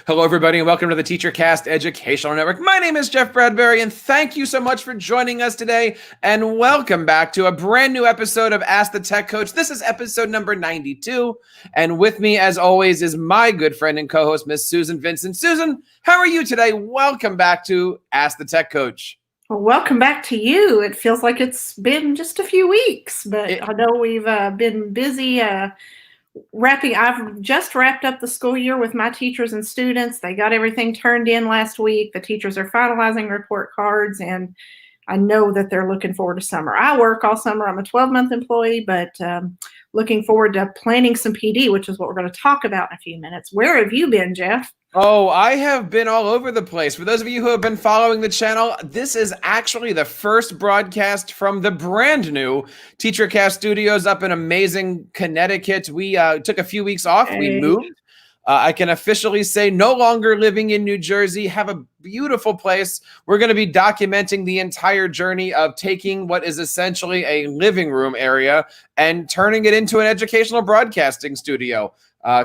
Hello, everybody, and welcome to the TeacherCast Educational Network. My name is Jeff Bradbury, and thank you so much for joining us today. And welcome back to a brand new episode of Ask the Tech Coach. This is episode number 92. And with me, as always, is my good friend and co-host, Miss Susan Vincent. Susan, how are you today? Welcome back to Ask the Tech Coach. Well, welcome back to you. It feels like it's been just a few weeks, but I know we've been busy I've just wrapped up the school year with my teachers and students. They got everything turned in last week. The teachers are finalizing report cards, and I know that they're looking forward to summer. I work all summer. I'm a 12-month employee, but looking forward to planning some PD, which is what we're going to talk about in a few minutes. Where have you been, Jeff? Oh, I have been all over the place. For those of you who have been following the channel, this is actually the first broadcast from the brand new TeacherCast studios up in amazing Connecticut. We took a few weeks off. We moved. I can officially say no longer living in New Jersey, have a beautiful place. We're going to be documenting the entire journey of taking what is essentially a living room area and turning it into an educational broadcasting studio.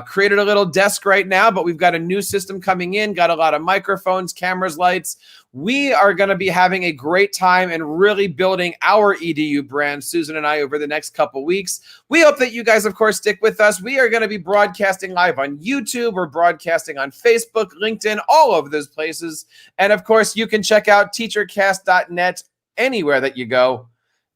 Created a little desk right now, but we've got a new system coming in, got a lot of microphones, cameras, lights. We are going to be having a great time and really building our EDU brand, Susan and I, over the next couple weeks. We hope that you guys, of course, stick with us. We are going to be broadcasting live on YouTube. We're broadcasting on Facebook, LinkedIn, all over those places. And of course, you can check out teachercast.net anywhere that you go.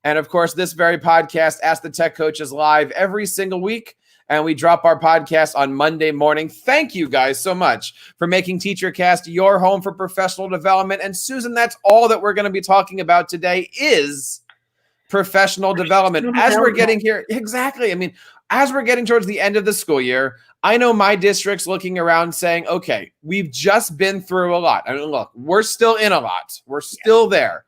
And of course, this very podcast, Ask the Tech Coach, is live every single week. And we drop our podcast on Monday morning. Thank you guys so much for making TeacherCast your home for professional development. And Susan, that's all that we're going to be talking about today is professional development. As we're getting here, exactly. I mean, as we're getting towards the end of the school year, I know my district's looking around saying, okay, we've just been through a lot. I mean, look, we're still in a lot. We're still there.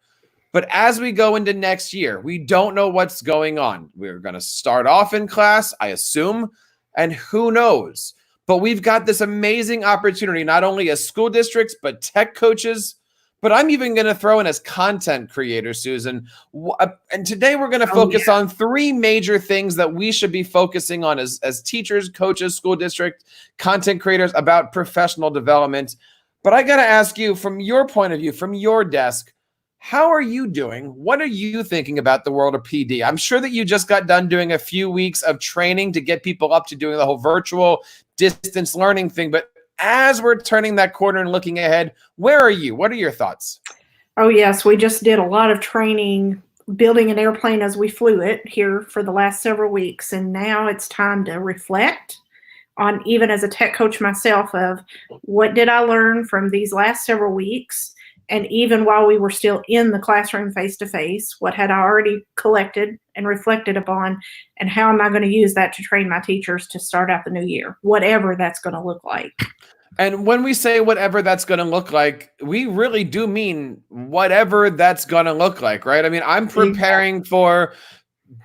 But as we go into next year, we don't know what's going on. We're going to start off in class, I assume, and who knows? But we've got this amazing opportunity, not only as school districts, but tech coaches. But I'm even going to throw in as content creators, Susan. And today we're going to focus on three major things that we should be focusing on as teachers, coaches, school district, content creators about professional development. But I got to ask you, from your point of view, from your desk, how are you doing? What are you thinking about the world of PD? I'm sure that you just got done doing a few weeks of training to get people up to doing the whole virtual distance learning thing. But as we're turning that corner and looking ahead, where are you? What are your thoughts? Oh, yes. We just did a lot of training, building an airplane as we flew it here for the last several weeks. And now it's time to reflect on, even as a tech coach myself, of what did I learn from these last several weeks? And even while we were still in the classroom face-to-face, what had I already collected and reflected upon, and how am I going to use that to train my teachers to start out the new year, whatever that's going to look like. And when we say whatever that's going to look like, we really do mean whatever that's going to look like, right? I mean, I'm preparing for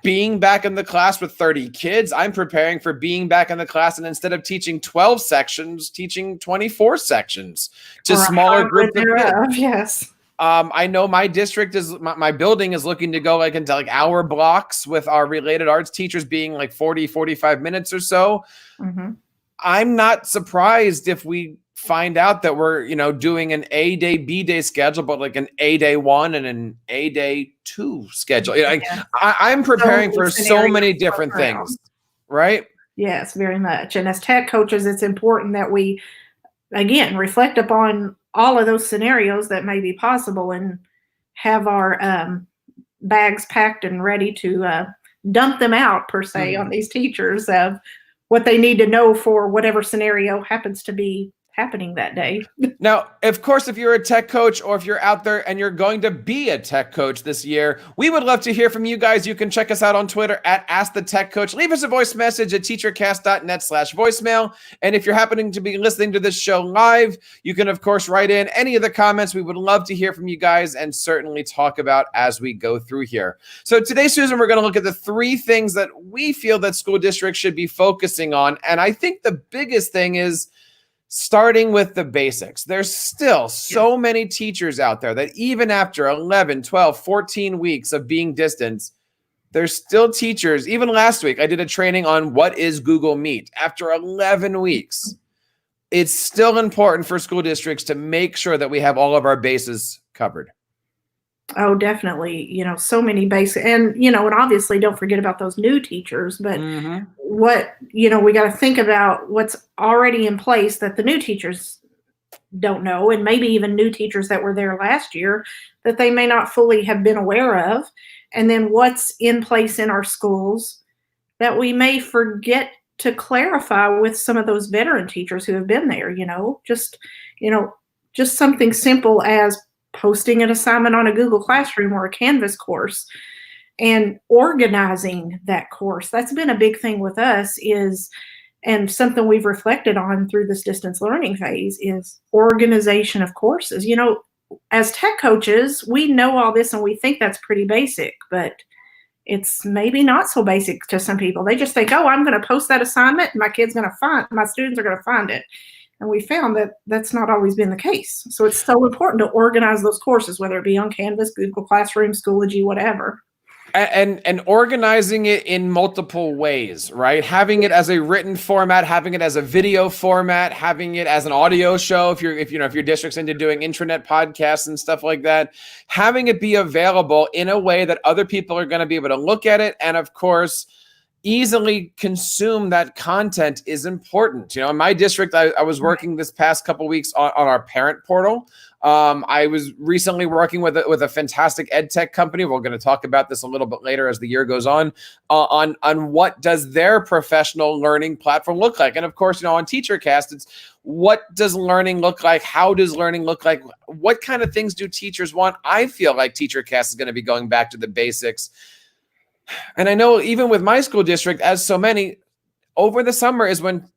being back in the class with 30 kids. I'm preparing for being back in the class and instead of teaching 12 sections, teaching 24 sections to smaller groups of kids. Yes. I know my district is, my building is looking to go like into like hour blocks with our related arts teachers being like 40, 45 minutes or so. Mm-hmm. I'm not surprised if we find out that we're, doing an A day, B day schedule, but like an A day 1 and an A day 2 schedule. I'm preparing for so many different things, right? Yes, very much. And as tech coaches, it's important that we, again, reflect upon all of those scenarios that may be possible and have our bags packed and ready to dump them out, per se, on these teachers of what they need to know for whatever scenario happens to be happening that day. Now, of course, if you're a tech coach or if you're out there and you're going to be a tech coach this year, we would love to hear from you guys. You can check us out on Twitter at @AskTheTechCoach. Leave us a voice message at teachercast.net/voicemail. And if you're happening to be listening to this show live, you can, of course, write in any of the comments. We would love to hear from you guys and certainly talk about as we go through here. So today, Susan, we're going to look at the three things that we feel that school districts should be focusing on. And I think the biggest thing is starting with the basics. There's still so many teachers out there that even after 11, 12, 14 weeks of being distance, there's still teachers. Even last week, I did a training on what is Google Meet. After 11 weeks, it's still important for school districts to make sure that we have all of our bases covered. Oh, definitely. So many basic, and obviously don't forget about those new teachers, but what, we got to think about what's already in place that the new teachers don't know, and maybe even new teachers that were there last year that they may not fully have been aware of. And then what's in place in our schools that we may forget to clarify with some of those veteran teachers who have been there, just something simple as posting an assignment on a Google Classroom or a Canvas course and organizing that course. That's been a big thing with us and something we've reflected on through this distance learning phase is organization of courses. As tech coaches, we know all this and we think that's pretty basic, but it's maybe not so basic to some people. They just think, oh, I'm going to post that assignment and my students are going to find it. And we found that that's not always been the case. So it's so important to organize those courses, whether it be on Canvas, Google Classroom, Schoology, whatever. And organizing it in multiple ways, right? Having it as a written format, having it as a video format, having it as an audio show. If your district's into doing intranet podcasts and stuff like that, having it be available in a way that other people are going to be able to look at it, and of course, easily consume that content is important. In my district, I was working this past couple weeks on our parent portal. I was recently working with a fantastic ed tech company. We're going to talk about this a little bit later as the year goes on what does their professional learning platform look like. And of course, on TeacherCast, it's what does learning look like? How does learning look like? What kind of things do teachers want? I feel like TeacherCast is going to be going back to the basics. And I know even with my school district, as so many, over the summer is when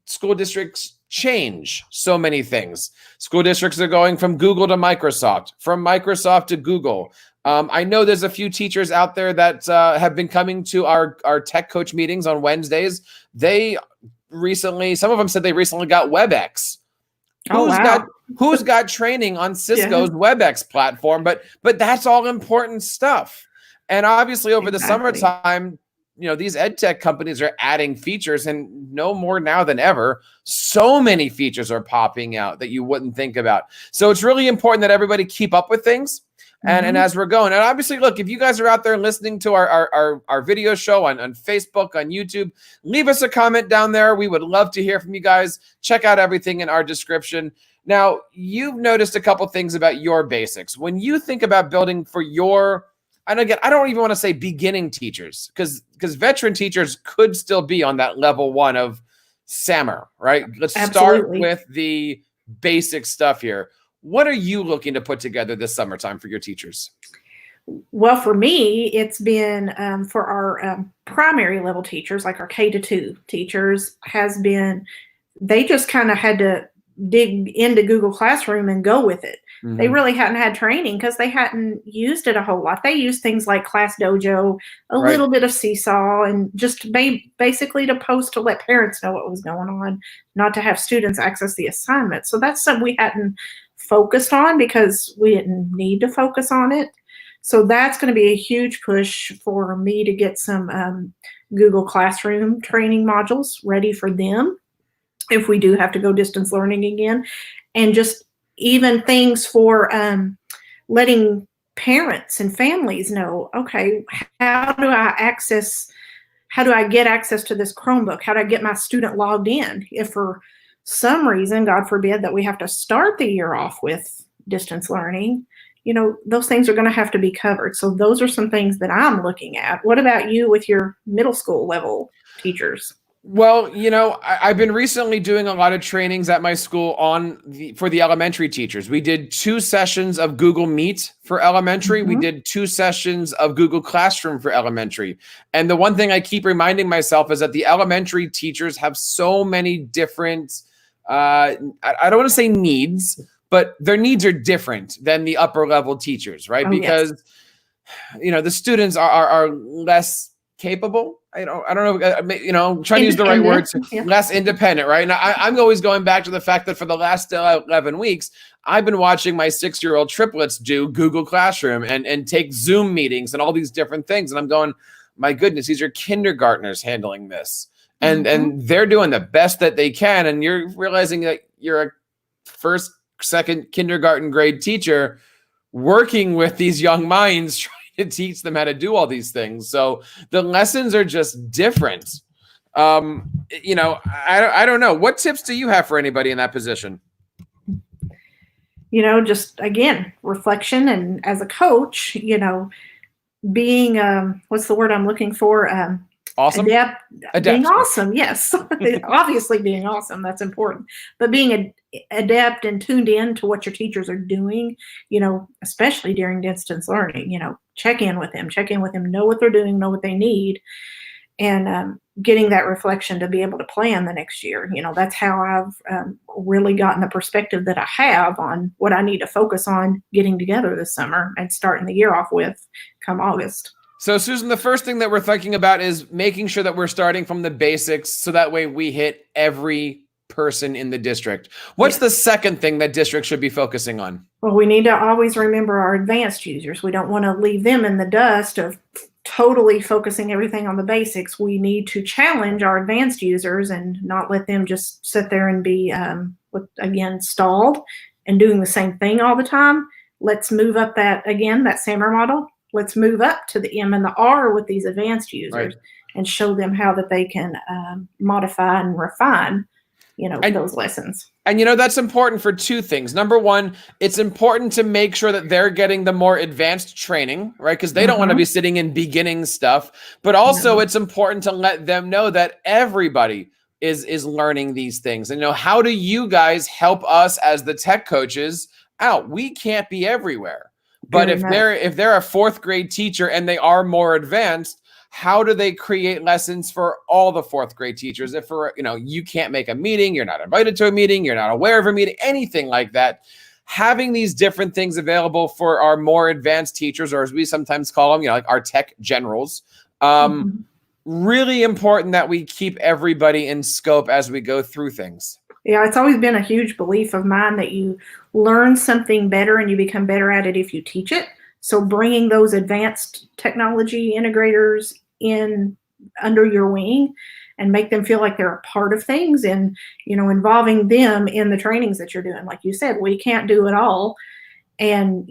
school districts change so many things. School districts are going from Google to Microsoft, from Microsoft to Google. I know there's a few teachers out there that have been coming to our tech coach meetings on Wednesdays. Some of them said they recently got WebEx. Who's got training on Cisco's WebEx platform? But that's all important stuff. And obviously over the summertime, these ed tech companies are adding features, and no more now than ever, so many features are popping out that you wouldn't think about. So it's really important that everybody keep up with things. And as we're going, and obviously, look, if you guys are out there listening to our video show on Facebook, on YouTube, leave us a comment down there. We would love to hear from you guys. Check out everything in our description. Now, you've noticed a couple things about your basics. When you think about building for your, and again, I don't even want to say beginning teachers, because veteran teachers could still be on that level 1 of SAMR, right? Let's start with the basic stuff here. What are you looking to put together this summertime for your teachers? Well, for me, it's been for our primary level teachers, like our K-2 teachers, they just kind of had to dig into Google Classroom and go with it. They really hadn't had training because they hadn't used it a whole lot. They used things like Class Dojo, a little bit of Seesaw, and just basically to post to let parents know what was going on, not to have students access the assignment. So that's something we hadn't focused on because we didn't need to focus on it. So that's going to be a huge push for me to get some Google Classroom training modules ready for them if we do have to go distance learning again, and just even things for letting parents and families know, okay, how do I get access to this Chromebook? How do I get my student logged in? If for some reason, God forbid, that we have to start the year off with distance learning, those things are going to have to be covered. So those are some things that I'm looking at. What about you with your middle school level teachers? Well, I've been recently doing a lot of trainings at my school for the elementary teachers. We did 2 sessions of Google Meet for elementary. We did 2 sessions of Google Classroom for elementary. And the one thing I keep reminding myself is that the elementary teachers have so many different, I don't want to say needs, but their needs are different than the upper level teachers, right? Because, the students are less capable. I don't know, trying to use the right words, less independent, right? And I'm always going back to the fact that for the last 11 weeks, I've been watching my 6-year-old triplets do Google Classroom and take Zoom meetings and all these different things. And I'm going, my goodness, these are kindergartners handling this. and they're doing the best that they can. And you're realizing that you're a first, second kindergarten grade teacher working with these young minds, trying to teach them how to do all these things. So the lessons are just different. I don't know. What tips do you have for anybody in that position? Just again, reflection. And as a coach, being, what's the word I'm looking for? Awesome. Being awesome. Yes. Obviously being awesome. That's important. But being adept and tuned in to what your teachers are doing, especially during distance learning, check in with them, know what they're doing, know what they need. And getting that reflection to be able to plan the next year. That's how I've really gotten the perspective that I have on what I need to focus on getting together this summer and starting the year off with come August. So, Susan, the first thing that we're thinking about is making sure that we're starting from the basics so that way we hit every person in the district. What's the second thing that districts should be focusing on? Well, we need to always remember our advanced users. We don't want to leave them in the dust of totally focusing everything on the basics. We need to challenge our advanced users and not let them just sit there and be, stalled and doing the same thing all the time. Let's move up that SAMR model. Let's move up to the M and the R with these advanced users and show them how that they can modify and refine, those lessons. And, that's important for two things. Number one, it's important to make sure that they're getting the more advanced training, right? Because they don't want to be sitting in beginning stuff. But also it's important to let them know that everybody is learning these things. And, how do you guys help us as the tech coaches out? We can't be everywhere. But if they're a fourth grade teacher and they are more advanced, how do they create lessons for all the fourth grade teachers? If you can't make a meeting, you're not invited to a meeting, you're not aware of a meeting, anything like that, having these different things available for our more advanced teachers, or as we sometimes call them, like our tech generals, really important that we keep everybody in scope as we go through things. Yeah, it's always been a huge belief of mine that you learn something better and you become better at it if you teach it. So bringing those advanced technology integrators in under your wing and make them feel like they're a part of things and, involving them in the trainings that you're doing. Like you said, we can't do it all. And,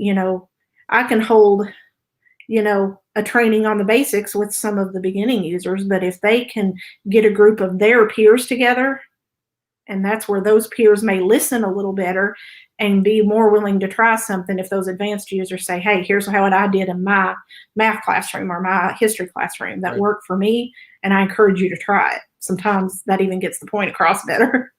I can hold, a training on the basics with some of the beginning users, but if they can get a group of their peers together, and that's where those peers may listen a little better and be more willing to try something. If those advanced users say, hey, here's how I did in my math classroom or my history classroom that worked for me, and I encourage you to try it. Sometimes that even gets the point across better.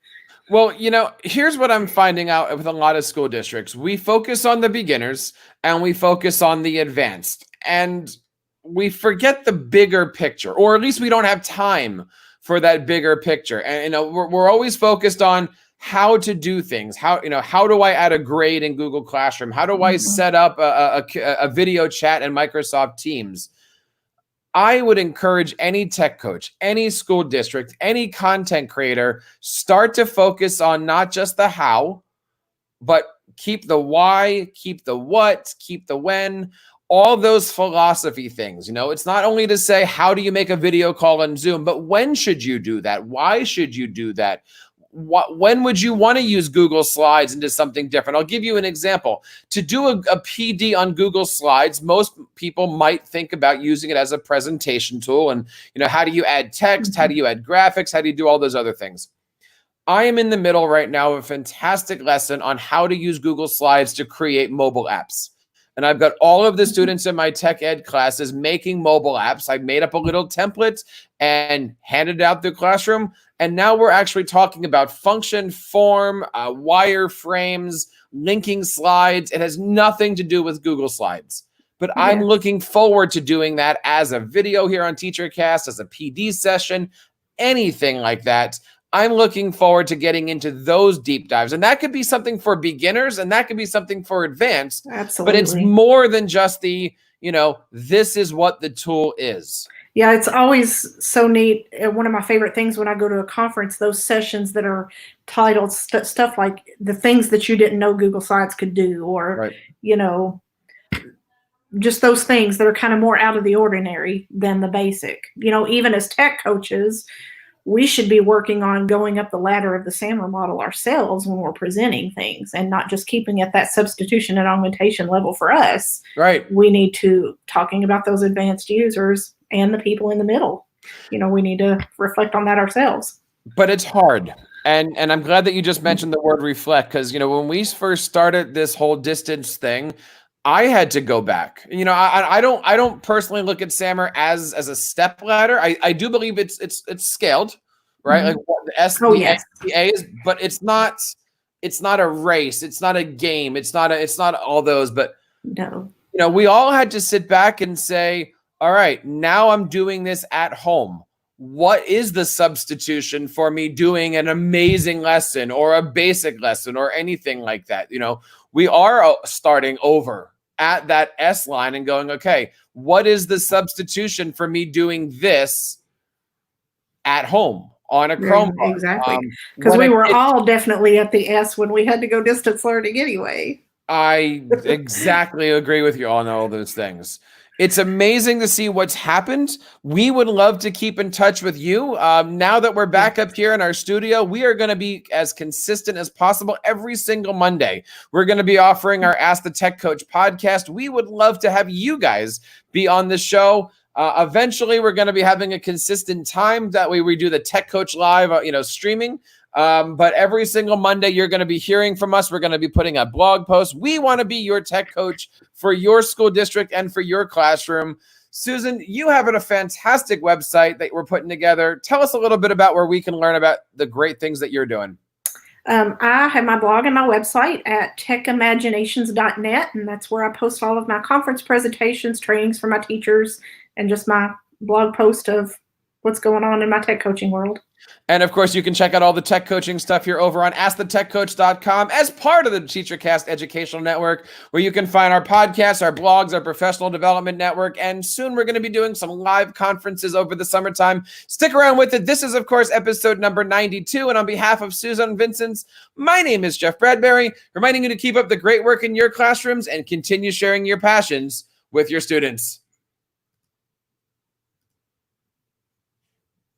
Well, here's what I'm finding out with a lot of school districts. We focus on the beginners and we focus on the advanced, and we forget the bigger picture, or at least we don't have time for that bigger picture. And we're always focused on how to do things. How do I add a grade in Google Classroom? How do I set up a video chat in Microsoft Teams? I would encourage any tech coach, any school district, any content creator, start to focus on not just the how, but keep the why, keep the what, keep the when, all those philosophy things. It's not only to say, how do you make a video call on Zoom, but when should you do that? Why should you do that? When would you want to use Google Slides into something different? I'll give you an example. To do a PD on Google Slides, most people might think about using it as a presentation tool. And, how do you add text? How do you add graphics? How do you do all those other things? I am in the middle right now of a fantastic lesson on how to use Google Slides to create mobile apps. And I've got all of the students in my tech ed classes making mobile apps. I made up a little template and handed it out through Classroom. And now we're actually talking about function, form, wireframes, linking slides. It has nothing to do with Google Slides. But I'm looking forward to doing that as a video here on TeacherCast, as a PD session, anything like that. I'm looking forward to getting into those deep dives. And that could be something for beginners and that could be something for advanced. Absolutely. But it's more than just the, this is what the tool is. Yeah, it's always so neat. One of my favorite things when I go to a conference, those sessions that are titled stuff like the things that you didn't know Google Slides could do, or, just those things that are kind of more out of the ordinary than the basic. Even as tech coaches, we should be working on going up the ladder of the SAMR model ourselves when we're presenting things, and not just keeping at that substitution and augmentation level for us. Right. We need to talking about those advanced users and the people in the middle. We need to reflect on that ourselves. But it's hard. And I'm glad that you just mentioned the word reflect, because, when we first started this whole distance thing, I had to go back. I don't personally look at SAMR as a step ladder. I do believe it's scaled, right? Like the S, Oh, the yes. A, the A is, but it's not a race. It's not a game. It's not all those. But No. we all had to sit back and say, all right, now I'm doing this at home. What is the substitution for me doing an amazing lesson or a basic lesson or anything like that? We are starting over at that S line and going, okay, what is the substitution for me doing this at home on a Chromebook? Yeah, exactly. Because we were all definitely at the S when we had to go distance learning anyway. I exactly agree with you on all those things. It's amazing to see what's happened. We would love to keep in touch with you. Now that we're back up here in our studio, we are going to be as consistent as possible every single Monday. We're going to be offering our Ask the Tech Coach podcast. We would love to have you guys be on the show. Eventually, we're going to be having a consistent time. That way we do the Tech Coach Live, streaming. But every single Monday, you're going to be hearing from us. We're going to be putting up blog posts. We want to be your tech coach for your school district and for your classroom. Susan, you have a fantastic website that we're putting together. Tell us a little bit about where we can learn about the great things that you're doing. I have my blog and my website at techimaginations.net, and that's where I post all of my conference presentations, trainings for my teachers, and just my blog post of what's going on in my tech coaching world. And of course, you can check out all the tech coaching stuff here over on AskTheTechCoach.com as part of the TeacherCast Educational Network, where you can find our podcasts, our blogs, our professional development network. And soon we're going to be doing some live conferences over the summertime. Stick around with it. This is, of course, episode number 92. And on behalf of Susan Vincents, my name is Jeff Bradbury, reminding you to keep up the great work in your classrooms and continue sharing your passions with your students.